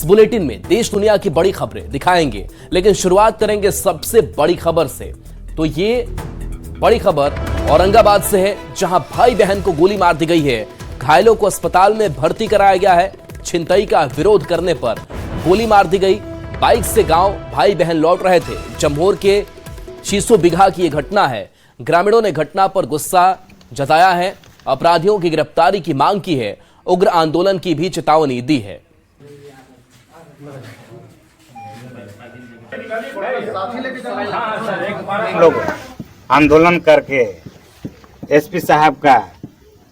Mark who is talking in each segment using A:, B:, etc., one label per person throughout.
A: इस बुलेटिन में देश दुनिया की बड़ी खबरें दिखाएंगे, लेकिन शुरुआत करेंगे सबसे बड़ी खबर से। तो ये बड़ी खबर औरंगाबाद से है, जहां भाई बहन को गोली मार दी गई है। घायलों को अस्पताल में भर्ती कराया गया है। छिनतई का विरोध करने पर गोली मार दी गई। बाइक से गांव भाई बहन लौट रहे थे। जमहोर के 600 बीघा की यह घटना है। ग्रामीणों ने घटना पर गुस्सा जताया है, अपराधियों की गिरफ्तारी की मांग की है, उग्र आंदोलन की भी चेतावनी दी है।
B: हम लोग आंदोलन करके एसपी साहब का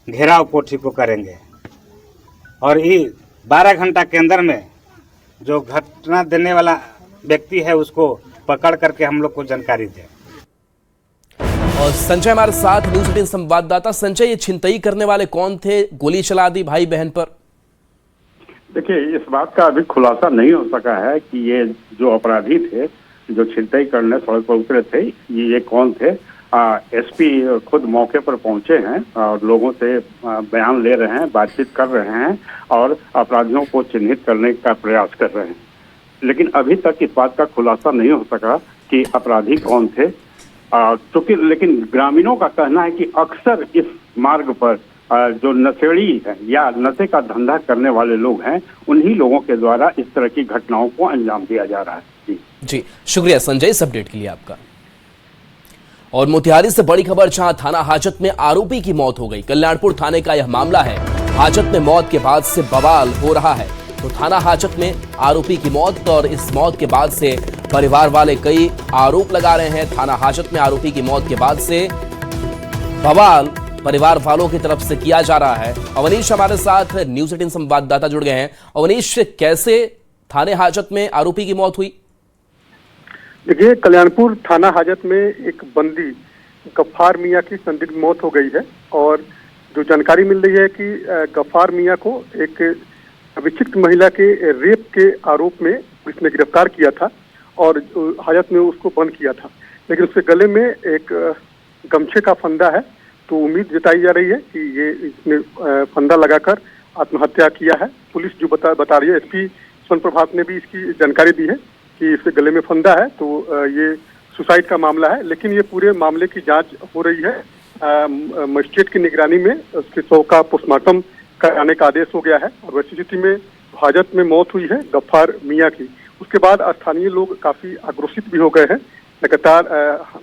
B: घेराव कोठी को करेंगे और ये 12 घंटा के अंदर में जो घटना देने वाला व्यक्ति है उसको पकड़ करके हम लोग को जानकारी दें।
A: और संजय हमारे साथ न्यूज़ 18 संवाददाता। संजय, ये छिनतई करने वाले कौन थे? गोली चला दी भाई बहन पर।
C: देखिए, इस बात का अभी खुलासा नहीं हो सका है कि ये जो अपराधी थे जो छिनतई करने सड़क पर उतरे थे ये कौन थे। एसपी खुद मौके पर पहुंचे हैं और लोगों से बयान ले रहे हैं, बातचीत कर रहे हैं और अपराधियों को चिन्हित करने का प्रयास कर रहे हैं। लेकिन अभी तक इस बात का खुलासा नहीं हो सका कि अपराधी कौन थे। क्योंकि लेकिन ग्रामीणों का कहना है कि अक्सर इस मार्ग पर जो नशेड़ी है या नशे का धंधा करने वाले लोग हैं, उन्हीं लोगों के द्वारा इस तरह की घटनाओं को अंजाम दिया जा रहा है।
A: जी शुक्रिया संजय इस अपडेट के लिए आपका। और मोतिहारी से बड़ी खबर, जहां थाना हाजत में आरोपी की मौत हो गई। कल्याणपुर थाने का यह मामला है। हाजत में मौत के बाद से बवाल हो रहा है। तो थाना हाजत में आरोपी की मौत और इस मौत के बाद से परिवार वाले कई आरोप लगा रहे हैं। थाना हाजत में आरोपी की मौत के बाद से बवाल परिवार वालों की तरफ से किया जा रहा है। अवनीश हमारे साथ न्यूज़ 18 संवाददाता जुड़ गए हैं। अवनीश, कैसे थाने हाजत में आरोपी की मौत हुई?
D: देखिए, कल्याणपुर थाना हाजत में एक बंदी गफ्फार मियां की संदिग्ध मौत हो गई है और जो जानकारी मिल रही है कि गफ्फार मियां को एक अभिषिक्त महिला के रेप के आरोप में पुलिस ने गिरफ्तार किया था और हाजत में उसको बंद किया था। लेकिन उसके गले में एक गमछे का फंदा है, तो उम्मीद जताई जा रही है कि ये इसने फंदा लगाकर आत्महत्या किया है। पुलिस जो बता रही है, एसपी स्वर्ण प्रभात ने भी इसकी जानकारी दी है कि इसके गले में फंदा है, तो ये सुसाइड का मामला है। लेकिन ये पूरे मामले की जांच हो रही है। मजिस्ट्रेट की निगरानी में उसके शव का पोस्टमार्टम कराने का आदेश हो गया है। और वैसी स्थिति में हाजत में मौत हुई है गफ्फार मियां की। उसके बाद स्थानीय लोग काफी आक्रोशित भी हो गए हैं, लगातार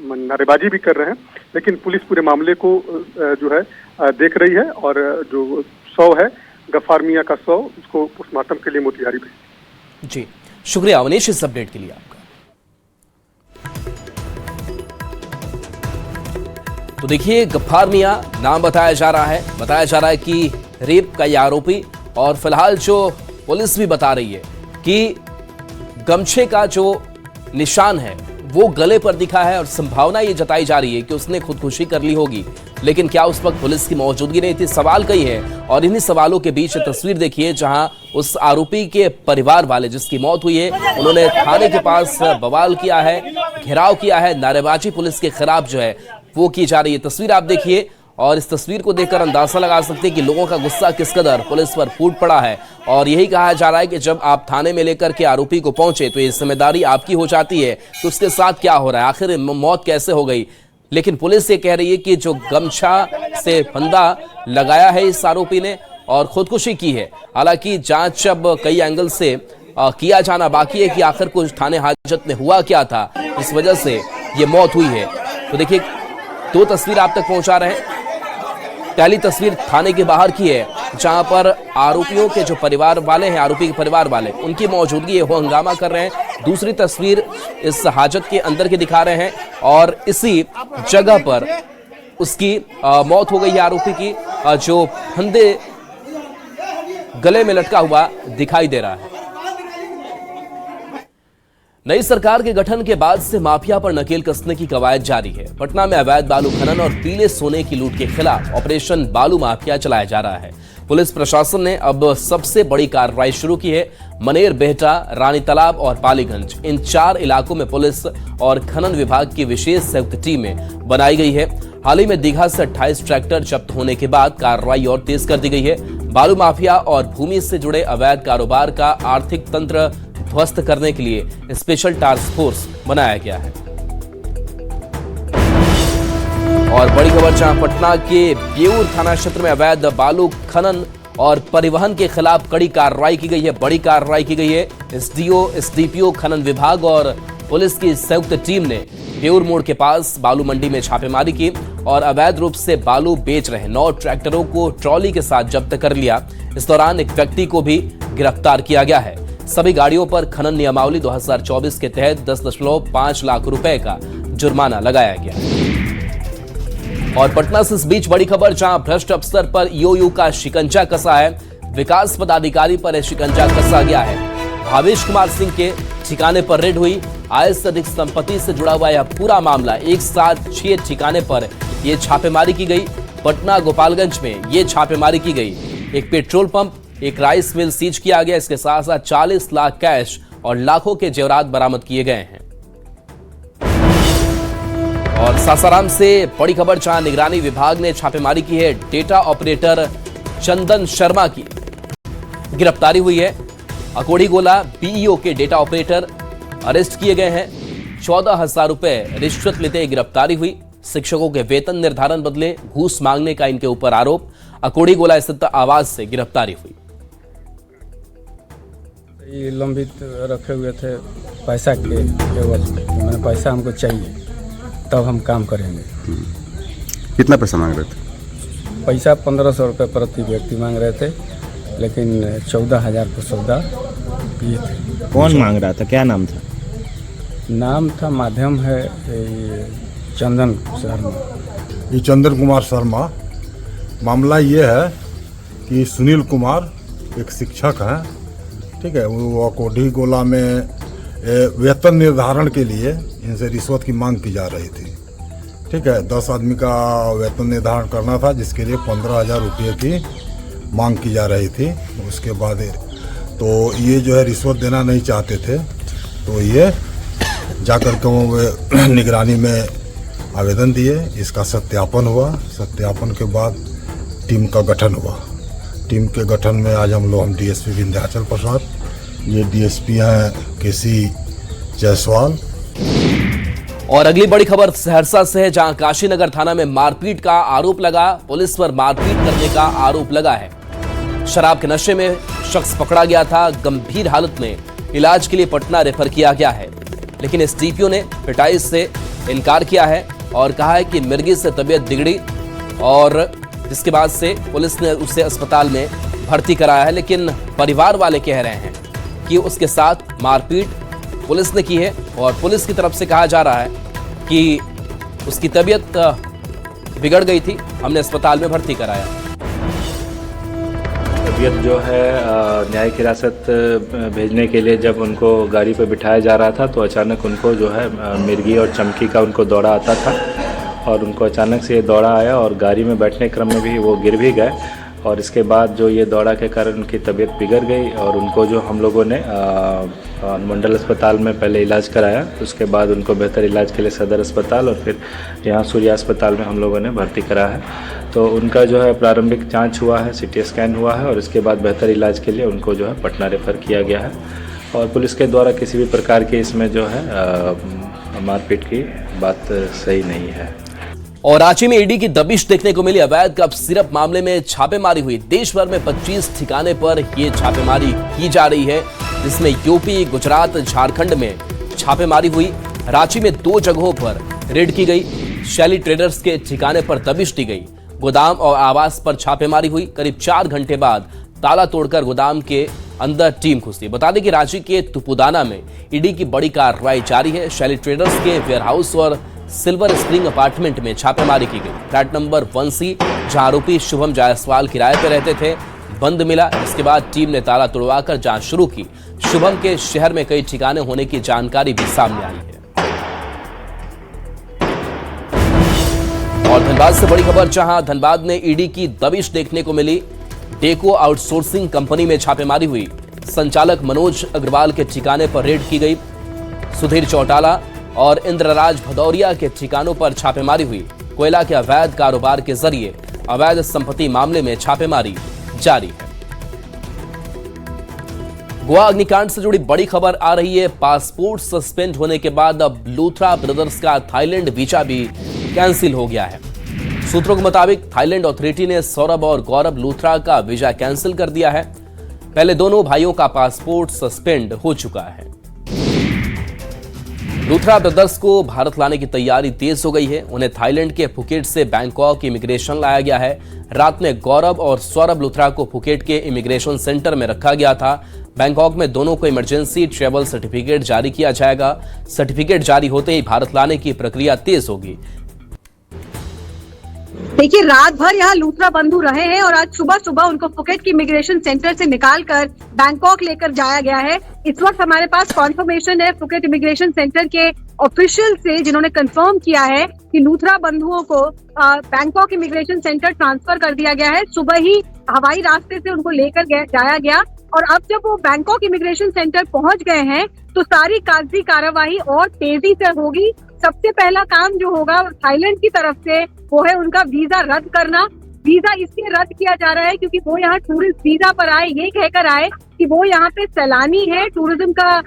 D: नारेबाजी भी कर रहे हैं। लेकिन पुलिस पूरे मामले को जो है देख रही है और जो शव है गफ्फार मियां का शव उसको पोस्टमार्टम के लिए मोतिहारी भेज।
A: जी शुक्रिया अवनीश इस अपडेट के लिए आपका। तो देखिए, गफ्फार मियां नाम बताया जा रहा है कि रेप का यह आरोपी। और फिलहाल जो पुलिस भी बता रही है कि गमछे का जो निशान है वो गले पर दिखा है और संभावना ये जताई जा रही है कि उसने खुदकुशी कर ली होगी। लेकिन क्या उस वक्त पुलिस की मौजूदगी नहीं थी? सवाल कई है। और इन्हीं सवालों के बीच तस्वीर देखिए, जहां उस आरोपी के परिवार वाले जिसकी मौत हुई है, उन्होंने थाने के पास बवाल किया है, घेराव किया है, नारेबाजी पुलिस के खिलाफ जो है वो की जा रही है। तस्वीर आप देखिए और इस तस्वीर को देखकर अंदाजा लगा सकते हैं कि लोगों का गुस्सा किस कदर पुलिस पर फूट पड़ा है। और यही कहा जा रहा है कि जब आप थाने में लेकर के आरोपी को पहुंचे तो ये जिम्मेदारी आपकी हो जाती है कि उसके साथ क्या हो रहा है, आखिर मौत कैसे हो गई। लेकिन पुलिस ये कह रही है कि जो गमछा से फंदा लगाया है इस आरोपी ने और खुदकुशी की है। हालांकि जांच अब कई एंगल से किया जाना बाकी है कि आखिर कुछ थाने हाजत में हुआ क्या था, इस वजह से ये मौत हुई है। तो देखिए, 2 तस्वीर आप तक पहुंचा रहे हैं। पहली तस्वीर थाने के बाहर की है, जहां पर आरोपियों के जो परिवार वाले हैं, आरोपी के परिवार वाले, उनकी मौजूदगी है, वो हंगामा कर रहे हैं। दूसरी तस्वीर इस हाजत के अंदर की दिखा रहे हैं और इसी जगह पर उसकी मौत हो गई है आरोपी की, जो फंदे गले में लटका हुआ दिखाई दे रहा है। नई सरकार के गठन के बाद से माफिया पर नकेल कसने की कवायद जारी है। पटना में अवैध बालू खनन और पीले सोने की लूट के खिलाफ ऑपरेशन बालू माफिया चलाया जा रहा है। पुलिस प्रशासन ने अब सबसे बड़ी कार्रवाई शुरू की है। मनेर, बेहटा, रानी तालाब और पालीगंज, इन 4 इलाकों में पुलिस और खनन विभाग की विशेष संयुक्त टीमें बनाई गई है। हाल ही में दीघा से 28 ट्रैक्टर जब्त होने के बाद कार्रवाई और तेज कर दी गई है। बालू माफिया और भूमि से जुड़े अवैध कारोबार का आर्थिक तंत्र ध्वस्त करने के लिए स्पेशल टास्क फोर्स बनाया गया है। और बड़ी खबर जहां पटना के बेऊर थाना क्षेत्र में अवैध बालू खनन और परिवहन के खिलाफ कड़ी कार्रवाई की गई है। बड़ी कार्रवाई की गई है। एसडीओ, एसडीपीओ, खनन विभाग और पुलिस की संयुक्त टीम ने बेऊर मोड़ के पास बालू मंडी में छापेमारी की और अवैध रूप से बालू बेच रहे 9 ट्रैक्टरों को ट्रॉली के साथ जब्त कर लिया। इस दौरान एक व्यक्ति को भी गिरफ्तार किया गया है। सभी गाड़ियों पर खनन नियमावली 2024 के तहत 10.5 लाख रुपए का जुर्माना लगाया गया। और पटना से इस बीच बड़ी खबर जहां भ्रष्ट अफसर पर ईओयू का शिकंजा कसा है। विकास पदाधिकारी पर यह शिकंजा कसा गया है। भावेश कुमार सिंह के ठिकाने पर रेड हुई। आय से अधिक संपत्ति से जुड़ा हुआ यह पूरा मामला, एक साथ 6 ठिकाने पर यह छापेमारी की गई। पटना गोपालगंज में यह छापेमारी की गई। एक पेट्रोल पंप, एक राइस मिल सीज किया गया। इसके साथ साथ 40 लाख कैश और लाखों के जेवरात बरामद किए गए हैं। और सासाराम से बड़ी खबर जहां निगरानी विभाग ने छापेमारी की है। डेटा ऑपरेटर चंदन शर्मा की गिरफ्तारी हुई है। अकोड़ीगोला बीईओ के डेटा ऑपरेटर अरेस्ट किए गए हैं। 14,000 रुपए रिश्वत लेते गिरफ्तारी हुई। शिक्षकों के वेतन निर्धारण बदले घूस मांगने का इनके ऊपर आरोप। अकोड़ीगोला स्थित आवास से गिरफ्तारी हुई।
E: ये लंबित रखे हुए थे पैसा के एवज में, मैंने पैसा हमको चाहिए तब हम काम करेंगे।
F: कितना पैसा मांग रहे थे?
E: पैसा 1500 रुपये प्रति व्यक्ति मांग रहे थे, लेकिन 14,000 को सौदा किए थे।
G: कौन मांग रहा था? क्या नाम था?
E: नाम था, माध्यम है ये चंदन शर्मा।
H: ये चंदन कुमार शर्मा। मामला ये है कि सुनील कुमार एक शिक्षक हैं, ठीक है। वो अकोड़ीगोला में वेतन निर्धारण के लिए इनसे रिश्वत की मांग की जा रही थी, ठीक है। 10 आदमी का वेतन निर्धारण करना था, जिसके लिए 15,000 रुपये की मांग की जा रही थी। उसके बाद तो ये जो है रिश्वत देना नहीं चाहते थे, तो ये जाकर के वो निगरानी में आवेदन दिए। इसका सत्यापन हुआ। सत्यापन के बाद टीम का गठन हुआ। टीम के गठन में आज हम डीएसपी विंध्याचल प्रसाद, ये डीएसपी हैं केसी जायसवाल।
A: और अगली बड़ी खबर सहरसा से है जहां काशीनगर थाना में मारपीट का आरोप लगा। पुलिस पर मारपीट करने का आरोप लगा है। शराब के नशे में शख्स पकड़ा गया था। गंभीर हालत में इलाज के लिए पटना रेफर किया गया है, लेकिन एसडीपीओ ने पिटाई से इनकार किया है और कहा है कि मिर्गी से तबीयत बिगड़ी और जिसके बाद से पुलिस ने उसे अस्पताल में भर्ती कराया है। लेकिन परिवार वाले कह रहे हैं कि उसके साथ मारपीट पुलिस ने की है और पुलिस की तरफ से कहा जा रहा है कि उसकी तबीयत बिगड़ गई थी, हमने अस्पताल में भर्ती कराया।
I: तबीयत जो है न्यायिक हिरासत भेजने के लिए जब उनको गाड़ी पर बिठाया जा रहा था तो अचानक उनको जो है मिर्गी और चमकी का उनको दौरा आता था और उनको अचानक से ये दौरा आया और गाड़ी में बैठने क्रम में भी वो गिर भी गए और इसके बाद जो ये दौरा के कारण उनकी तबीयत बिगड़ गई और उनको जो हम लोगों ने अनुमंडल अस्पताल में पहले इलाज कराया। उसके बाद उनको बेहतर इलाज के लिए सदर अस्पताल और फिर यहाँ सूर्या अस्पताल में हम लोगों ने भर्ती कराया है। तो उनका जो है प्रारंभिक जांच हुआ है, सीटी स्कैन हुआ है और इसके बाद बेहतर इलाज के लिए उनको जो है पटना रेफर किया गया है। और पुलिस के द्वारा किसी भी प्रकार के इसमें जो है मारपीट की बात सही नहीं है।
A: और रांची में ईडी की दबिश देखने को मिली। अवैध कफ सिरप मामले में छापेमारी हुई। देश भर में 25 ठिकाने पर यह छापेमारी की जा रही है, जिसमें यूपी, गुजरात, झारखंड में छापेमारी हुई। रांची में 2 जगहों पर रेड की गई। शैली ट्रेडर्स के ठिकाने पर दबिश दी गई। गोदाम और आवास पर छापेमारी हुई। करीब 4 घंटे बाद ताला तोड़कर गोदाम के अंदर टीम घुसी। बता दें कि रांची के तुपुदाना में ईडी की बड़ी कार्रवाई जारी है। शैली ट्रेडर्स के वेयरहाउस और सिल्वर स्प्रिंग अपार्टमेंट में छापेमारी की गई। फ्लैट नंबर 1C, जहां आरोपी शुभम जायसवाल किराए पर रहते थे, बंद मिला। इसके बाद टीम ने ताला तोड़वाकर जांच शुरू की। शुभम के शहर में कई ठिकाने होने की जानकारी भी सामने आई है। और धनबाद से बड़ी खबर, जहां धनबाद में ईडी की दबिश देखने को मिली। डेको आउटसोर्सिंग कंपनी में छापेमारी हुई। संचालक मनोज अग्रवाल के ठिकाने पर रेड की गई। सुधीर चौटाला और इंद्रराज भदौरिया के ठिकानों पर छापेमारी हुई। कोयला के अवैध कारोबार के जरिए अवैध संपत्ति मामले में छापेमारी जारी है। गोवा अग्निकांड से जुड़ी बड़ी खबर आ रही है। पासपोर्ट सस्पेंड होने के बाद अब लूथरा ब्रदर्स का थाईलैंड वीजा भी कैंसिल हो गया है। सूत्रों के मुताबिक थाईलैंड अथॉरिटी ने सौरभ और गौरव लूथरा का वीजा कैंसिल कर दिया है। पहले दोनों भाइयों का पासपोर्ट सस्पेंड हो चुका है। लूथरा ब्रदर्स को भारत लाने की तैयारी तेज हो गई है। उन्हें थाईलैंड के फुकेट से बैंकॉक इमिग्रेशन लाया गया है। रात में गौरव और सौरभ लूथरा को फुकेट के इमिग्रेशन सेंटर में रखा गया था। बैंकॉक में दोनों को इमरजेंसी ट्रैवल सर्टिफिकेट जारी किया जाएगा। सर्टिफिकेट जारी होते ही भारत लाने की प्रक्रिया तेज होगी।
G: देखिए, रात भर यहाँ लूथरा बंधु रहे हैं और आज सुबह सुबह उनको फुकेट की इमिग्रेशन सेंटर से निकालकर बैंकॉक लेकर जाया गया है। इस वक्त हमारे पास कॉन्फर्मेशन है फुकेट इमिग्रेशन सेंटर के ऑफिशियल से, जिन्होंने कंफर्म किया है कि लूथरा बंधुओं को बैंकॉक इमिग्रेशन सेंटर ट्रांसफर कर दिया गया है। सुबह ही हवाई रास्ते से उनको लेकर जाया गया और अब जब वो बैंकॉक इमिग्रेशन सेंटर पहुंच गए हैं तो सारी कागजी कार्यवाही और तेजी से होगी। सबसे पहला काम जो होगा थाईलैंड की तरफ से वो है उनका वीजा रद्द करना। वीजा इसलिए रद्द किया जा रहा है क्योंकि वो यहाँ टूरिस्ट वीजा पर आए, ये कहकर आए कि वो यहाँ पे सैलानी है, टूरिज्म का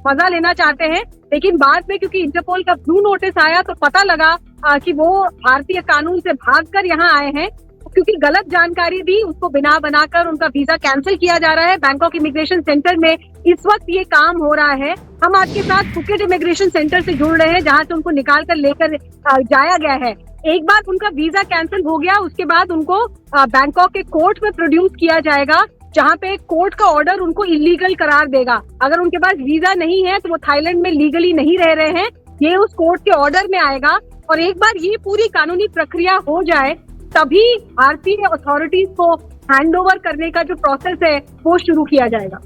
G: मजा लेना चाहते हैं। लेकिन बाद में क्योंकि इंटरपोल का ब्लू नोटिस आया तो पता लगा कि वो भारतीय कानून से भागकर यहाँ आए हैं। क्योंकि गलत जानकारी दी, उसको बिना बनाकर उनका वीजा कैंसिल किया जा रहा है। बैंकॉक इमिग्रेशन सेंटर में इस वक्त ये काम हो रहा है। हम आपके साथ फुकेट इमिग्रेशन सेंटर से जुड़ रहे हैं जहां से उनको निकाल कर लेकर जाया गया है। एक बार उनका वीजा कैंसिल हो गया उसके बाद उनको बैंकॉक के कोर्ट में प्रोड्यूस किया जाएगा, जहां पे कोर्ट का ऑर्डर उनको इलीगल करार देगा। अगर उनके पास वीजा नहीं है तो वो थाईलैंड में लीगली नहीं रह रहे हैं, ये उस कोर्ट के ऑर्डर में आएगा। और एक बार ये पूरी कानूनी प्रक्रिया हो जाए तभी भारतीय अथॉरिटीज को हैंडओवर करने का जो प्रोसेस है वो शुरू किया जाएगा।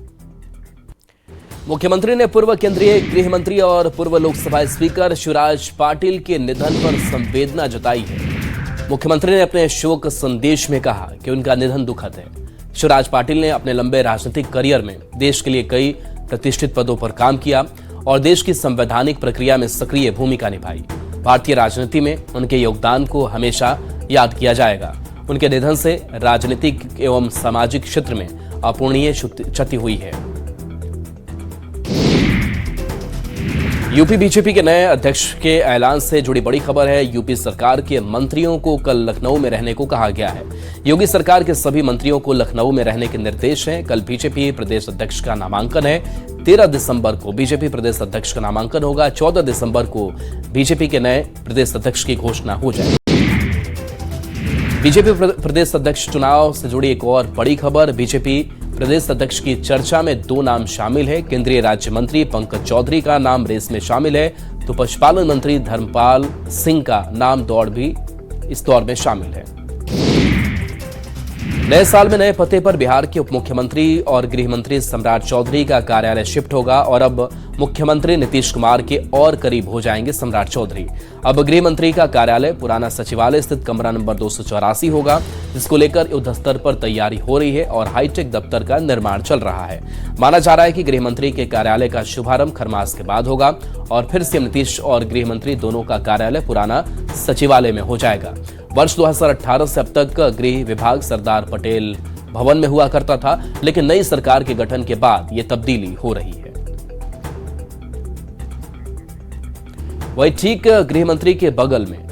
A: मुख्यमंत्री ने पूर्व केंद्रीय गृह मंत्री और पूर्व लोकसभा स्पीकर शिवराज पाटिल के निधन पर संवेदना जताई है। मुख्यमंत्री ने अपने शोक संदेश में कहा कि उनका निधन दुखद है। शिवराज पाटिल ने अपने लंबे राजनीतिक करियर में देश के लिए कई प्रतिष्ठित पदों पर काम किया और देश की संवैधानिक प्रक्रिया में सक्रिय भूमिका निभाई। भारतीय राजनीति में उनके योगदान को हमेशा याद किया जाएगा। उनके निधन से राजनीतिक एवं सामाजिक क्षेत्र में अपूरणीय क्षति हुई है। यूपी बीजेपी के नए अध्यक्ष के ऐलान से जुड़ी बड़ी खबर है। यूपी सरकार के मंत्रियों को कल लखनऊ में रहने को कहा गया है। योगी सरकार के सभी मंत्रियों को लखनऊ में रहने के निर्देश हैं। कल बीजेपी प्रदेश अध्यक्ष का नामांकन है। 13 दिसंबर को बीजेपी प्रदेश अध्यक्ष का नामांकन होगा। 14 दिसंबर को बीजेपी के नए प्रदेश अध्यक्ष की घोषणा हो जाएगी। बीजेपी प्रदेश अध्यक्ष चुनाव से जुड़ी एक और बड़ी खबर। बीजेपी प्रदेश अध्यक्ष की चर्चा में 2 नाम शामिल है। केंद्रीय राज्य मंत्री पंकज चौधरी का नाम रेस में शामिल है तो पशुपालन मंत्री धर्मपाल सिंह का नाम इस दौर में शामिल है। नए साल में नए पते पर बिहार के उप मुख्यमंत्री और गृह मंत्री सम्राट चौधरी का कार्यालय शिफ्ट होगा और अब मुख्यमंत्री नीतीश कुमार के और करीब हो जाएंगे सम्राट चौधरी। अब गृह मंत्री का कार्यालय पुराना सचिवालय स्थित कमरा नंबर 284 होगा, जिसको लेकर युद्ध स्तर पर तैयारी हो रही है और हाईटेक दफ्तर का निर्माण चल रहा है। माना जा रहा है कि गृह मंत्री के कार्यालय का शुभारंभ खरमास के बाद होगा और फिर सीएम नीतीश और गृह मंत्री दोनों का कार्यालय पुराना सचिवालय में हो जाएगा। वर्ष 2018 से अब तक गृह विभाग सरदार पटेल भवन में हुआ करता था, लेकिन नई सरकार के गठन के बाद यह तब्दीली हो रही है। वही ठीक गृह मंत्री के बगल में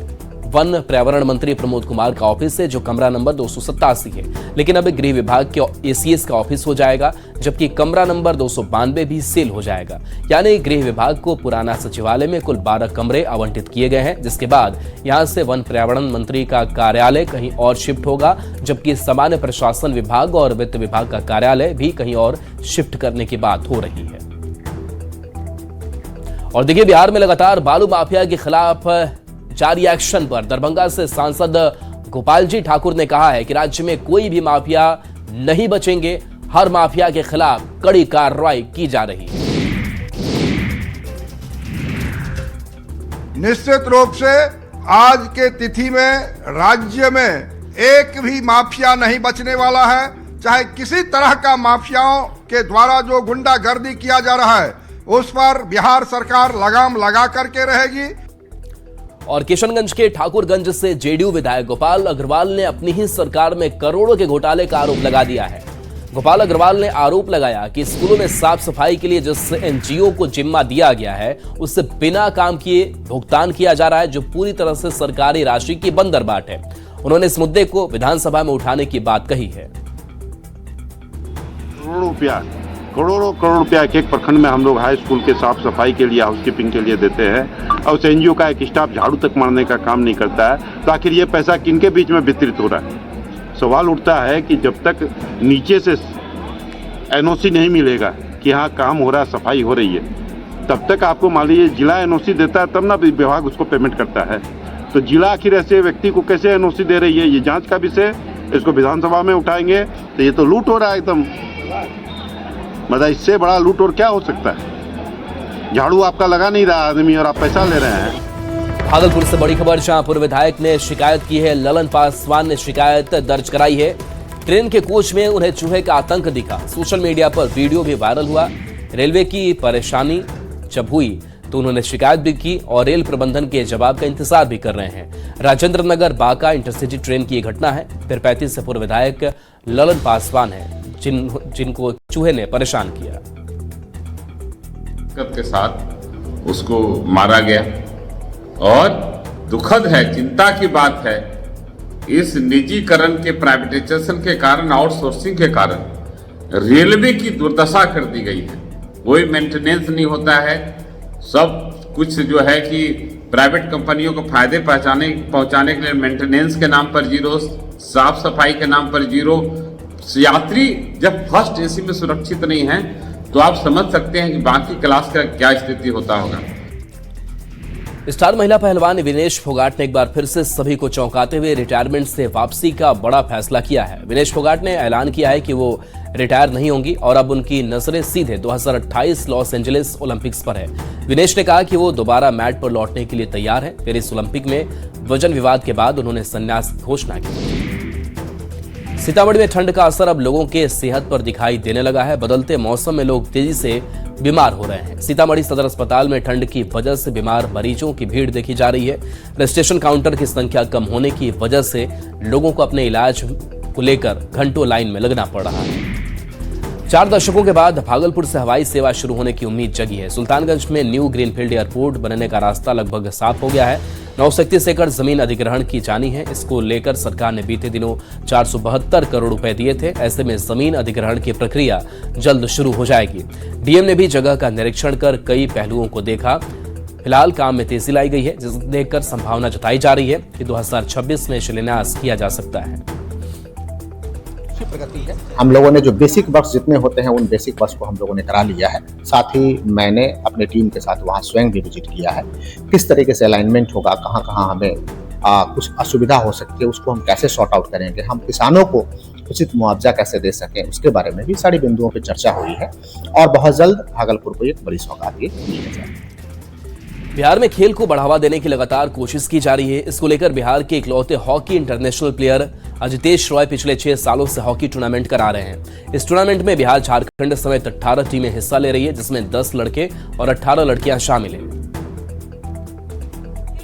A: वन पर्यावरण मंत्री प्रमोद कुमार का ऑफिस है, जो कमरा नंबर 287 है, लेकिन अब गृह विभाग के एसीएस का ऑफिस हो जाएगा, जबकि कमरा नंबर 292 भी सेल हो जाएगा। यानी गृह विभाग को पुराना सचिवालय में कुल 12 कमरे आवंटित किए गए हैं, जिसके बाद यहां से वन पर्यावरण मंत्री का कार्यालय कहीं और शिफ्ट होगा, जबकि सामान्य प्रशासन विभाग और वित्त विभाग का कार्यालय भी कहीं और शिफ्ट करने की बात हो रही है। और देखिए, बिहार में लगातार बालू माफिया के खिलाफ जारी एक्शन पर दरभंगा से सांसद गोपाल जी ठाकुर ने कहा है कि राज्य में कोई भी माफिया नहीं बचेंगे, हर माफिया के खिलाफ कड़ी कार्रवाई की जा रही है।
J: निश्चित रूप से आज के तिथि में राज्य में एक भी माफिया नहीं बचने वाला है। चाहे किसी तरह का माफियाओं के द्वारा जो गुंडागर्दी किया जा रहा है उस पर बिहार सरकार लगाम लगा करके रहेगी।
A: और किशनगंज के ठाकुरगंज से जेडीयू विधायक गोपाल अग्रवाल ने अपनी ही सरकार में करोड़ों के घोटाले का आरोप लगा दिया है। गोपाल अग्रवाल ने आरोप लगाया कि स्कूलों में साफ सफाई के लिए जिस एनजीओ को जिम्मा दिया गया है उससे बिना काम किए भुगतान किया जा रहा है, जो पूरी तरह से सरकारी राशि की बंदरबाट है। उन्होंने इस मुद्दे को विधानसभा में उठाने की बात कही है।
K: करोड़ों करोड़ रुपया एक प्रखंड में हम लोग हाई स्कूल के साफ सफाई के लिए, हाउसकीपिंग के लिए देते हैं और उस एनजीओ का एक स्टाफ झाड़ू तक मारने का काम नहीं करता है, तो आखिर ये पैसा किनके बीच में वितरित हो रहा है? सवाल उठता है कि जब तक नीचे से एनओसी नहीं मिलेगा कि हाँ काम हो रहा है, सफाई हो रही है, तब तक आपको मान लीजिए जिला एनओसी देता है तब ना विभाग उसको पेमेंट करता है। तो जिला आखिर ऐसे व्यक्ति को कैसे एनओसी दे रही है, ये जांच का विषय। इसको विधानसभा में उठाएंगे तो ये तो लूट हो रहा है एकदम। मतलब इससे बड़ा लूट और क्या हो सकता है? झाड़ू आपका लगा नहीं रहा आदमी और आप पैसा ले रहे हैं।
A: भागलपुर से बड़ी खबर, जहां पूर्व विधायक ने शिकायत की है। ललन पासवान ने शिकायत दर्ज कराई है। ट्रेन के कोच में उन्हें चूहे का आतंक दिखा। सोशल मीडिया पर वीडियो भी वायरल हुआ। रेलवे की परेशानी जब हुई तो उन्होंने शिकायत भी की और रेल प्रबंधन के जवाब का इंतजार भी कर रहे हैं। राजेंद्र नगर बांका इंटरसिटी ट्रेन की घटना है। फिर 35 से पूर्व विधायक ललन पासवान है जिनको चूहे ने परेशान किया।
L: के साथ उसको मारा गया और दुखद है, चिंता की बात है, इस निजीकरण के, प्राइवेटाइजेशन के कारण, आउटसोर्सिंग के कारण रेलवे की दुर्दशा कर दी गई है। कोई मेंटेनेंस नहीं होता है, सब कुछ जो है कि प्राइवेट कंपनियों को फायदे पहुंचाने के लिए मेंटेनेंस के नाम पर जीरो, साफ सफाई के नाम पर जीरो। यात्री जब फर्स्ट एसी में सुरक्षित नहीं है तो आप समझ सकते हैं कि बाकी क्लास का क्या स्थिति होता होगा।
A: स्टार महिला पहलवान विनेश फोगाट ने एक बार फिर से सभी को चौंकाते हुए रिटायरमेंट से वापसी का बड़ा फैसला किया है। विनेश फोगाट ने ऐलान किया है कि वो रिटायर नहीं होंगी और अब उनकी नजरें सीधे 2028 लॉस एंजलिस ओलंपिक्स पर है। विनेश ने कहा कि वो दोबारा मैट पर लौटने के लिए तैयार है। फिर इस ओलंपिक में वजन विवाद के बाद उन्होंने संन्यास की घोषणा की। सीतामढ़ी में ठंड का असर अब लोगों के सेहत पर दिखाई देने लगा है। बदलते मौसम में लोग तेजी से बीमार हो रहे हैं। सीतामढ़ी सदर अस्पताल में ठंड की वजह से बीमार मरीजों की भीड़ देखी जा रही है। रजिस्ट्रेशन काउंटर की संख्या कम होने की वजह से लोगों को अपने इलाज को लेकर घंटों लाइन में लगना पड़ रहा है। 4 दशकों के बाद भागलपुर से हवाई सेवा शुरू होने की उम्मीद जगी है। सुल्तानगंज में न्यू ग्रीनफील्ड एयरपोर्ट बनने का रास्ता लगभग साफ हो गया है। 931 एकड़ जमीन अधिग्रहण की जानी है। इसको लेकर सरकार ने बीते दिनों 472 करोड़ रुपए दिए थे। ऐसे में जमीन अधिग्रहण की प्रक्रिया जल्द शुरू हो जाएगी। डीएम ने भी जगह का निरीक्षण कर कई पहलुओं को देखा। फिलहाल काम में तेजी लाई गई है, जिसे देखकर संभावना जताई जा रही है कि 2026 में शिलान्यास किया जा सकता है।
M: प्रगति है। हम लोगों ने जो बेसिक वर्क्स जितने होते हैं उन बेसिक वर्क्स को हम लोगों ने करा लिया है। साथ ही मैंने अपने टीम के साथ वहाँ स्वयं भी विजिट किया है। किस तरीके से अलाइनमेंट होगा, कहाँ कहाँ हमें कुछ असुविधा हो सकती है, उसको हम कैसे सॉर्ट आउट करेंगे, हम किसानों को उचित मुआवजा कैसे दे सकें, उसके बारे में भी सारी बिंदुओं पर चर्चा हुई है और बहुत जल्द भागलपुर को एक बड़ी सौगात भी दी जाएगी।
A: बिहार में खेल को बढ़ावा देने की लगातार कोशिश की जा रही है। इसको लेकर बिहार के इकलौते hockey international player Ajitesh Roy पिछले 6 सालों से हॉकी टूर्नामेंट करा रहे हैं। इस टूर्नामेंट में बिहार झारखंड समेत 18 टीमें हिस्सा ले रही है, जिसमें 10 लड़के और 18 लड़कियां शामिल हैं।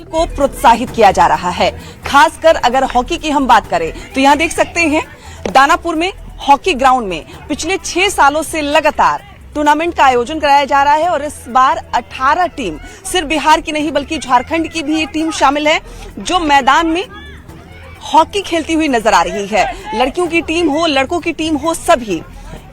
N: को प्रोत्साहित किया जा रहा है। खासकर अगर हॉकी की हम बात करें तो यहाँ देख सकते हैं दानापुर में हॉकी ग्राउंड में पिछले 6 सालों से लगातार टूर्नामेंट का आयोजन कराया जा रहा है और इस बार 18 टीम, सिर्फ बिहार की नहीं बल्कि झारखंड की भी ये टीम शामिल है जो मैदान में हॉकी खेलती हुई नजर आ रही है। लड़कियों की टीम हो, लड़कों की टीम हो, सभी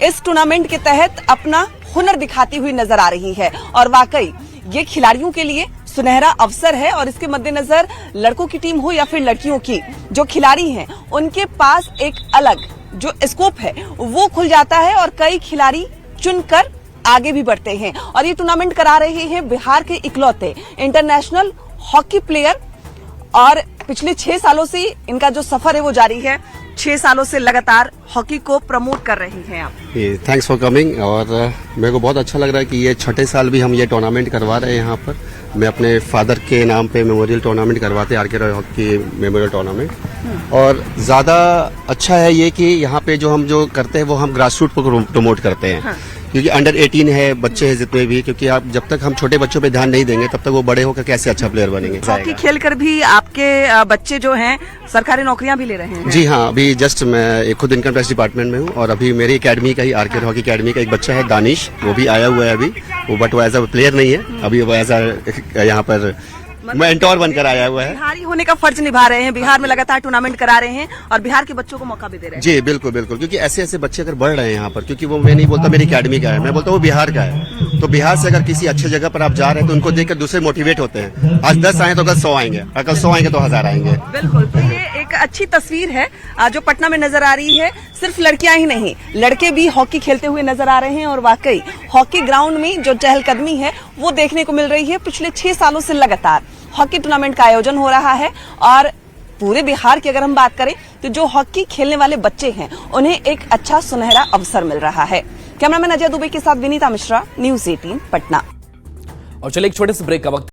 N: इस टूर्नामेंट के तहत अपना हुनर दिखाती हुई नजर आ रही है और वाकई ये खिलाड़ियों के लिए सुनहरा अवसर है। और इसके मद्देनजर लड़कों की टीम हो या फिर लड़कियों की, जो खिलाड़ी हैं उनके पास एक अलग जो स्कोप है वो खुल जाता है और कई खिलाड़ी चुनकर आगे भी बढ़ते हैं। और ये टूर्नामेंट करा रहे हैं बिहार के इकलौते इंटरनेशनल हॉकी प्लेयर और पिछले 6 सालों से इनका जो सफर है वो जारी है। 6 सालों से लगातार हॉकी को प्रमोट कर रही हैं आप।
O: Thanks for coming. और मेरे को बहुत अच्छा लग रहा है कि ये 6ठे साल भी हम ये टूर्नामेंट करवा रहे हैं यहाँ पर। मैं अपने फादर के नाम पे मेमोरियल टूर्नामेंट करवाते हैं, आर के रॉय हॉकी मेमोरियल टूर्नामेंट। और ज़्यादा अच्छा है ये कि यहाँ पे जो हम जो करते हैं वो हम ग्रास रूट को प्रमोट करते हैं। क्योंकि अंडर 18 है, बच्चे हैं जितने भी, क्योंकि आप जब तक हम छोटे बच्चों पे ध्यान नहीं देंगे तब तक वो बड़े होकर कैसे अच्छा प्लेयर बनेंगे।
N: हॉकी खेलकर भी आपके बच्चे जो हैं सरकारी नौकरियां भी ले रहे हैं।
O: जी हाँ, अभी जस्ट मैं खुद इनकम टैक्स डिपार्टमेंट में हूँ और अभी मेरी एकेडमी का ही आरके हॉकी एकेडमी का एक बच्चा है दानिश, वो भी आया हुआ है अभी, वो बट वो एज अ प्लेयर नहीं है, अभी वो एज अ यहाँ पर मेंटोर बनकर आया हुआ है।
N: बिहारी होने का फर्ज निभा रहे हैं, बिहार में लगातार टूर्नामेंट करा रहे हैं और बिहार के बच्चों को मौका भी दे रहे हैं।
O: जी बिल्कुल बिल्कुल, क्योंकि ऐसे ऐसे बच्चे अगर बढ़ रहे हैं यहाँ पर, क्योंकि वो मैं नहीं बोलता मेरी एकेडमी का है, मैं बोलता हूँ वो बिहार का है, तो बिहार से अगर किसी अच्छे जगह पर आप जा रहे हैं तो उनको देखकर दूसरे मोटिवेट होते हैं। आज 10 आए तो कल 100 आएंगे, और कल 100 आएंगे तो 1000 आएंगे।
N: बिल्कुल, तो ये एक अच्छी तस्वीर है जो पटना में नजर आ रही है। सिर्फ लड़कियां ही नहीं, लड़के भी हॉकी खेलते हुए नजर आ रहे हैं और वाकई हॉकी ग्राउंड में जो चहलकदमी है वो देखने को मिल रही है। पिछले 6 सालों से लगातार हॉकी टूर्नामेंट का आयोजन हो रहा है और पूरे बिहार की अगर हम बात करें तो जो हॉकी खेलने वाले बच्चे हैं उन्हें एक अच्छा सुनहरा अवसर मिल रहा है। कैमरामैन अजय दुबे के साथ विनीता मिश्रा, न्यूज़ 18 पटना।
A: और चलिए एक छोटे से ब्रेक का वक्त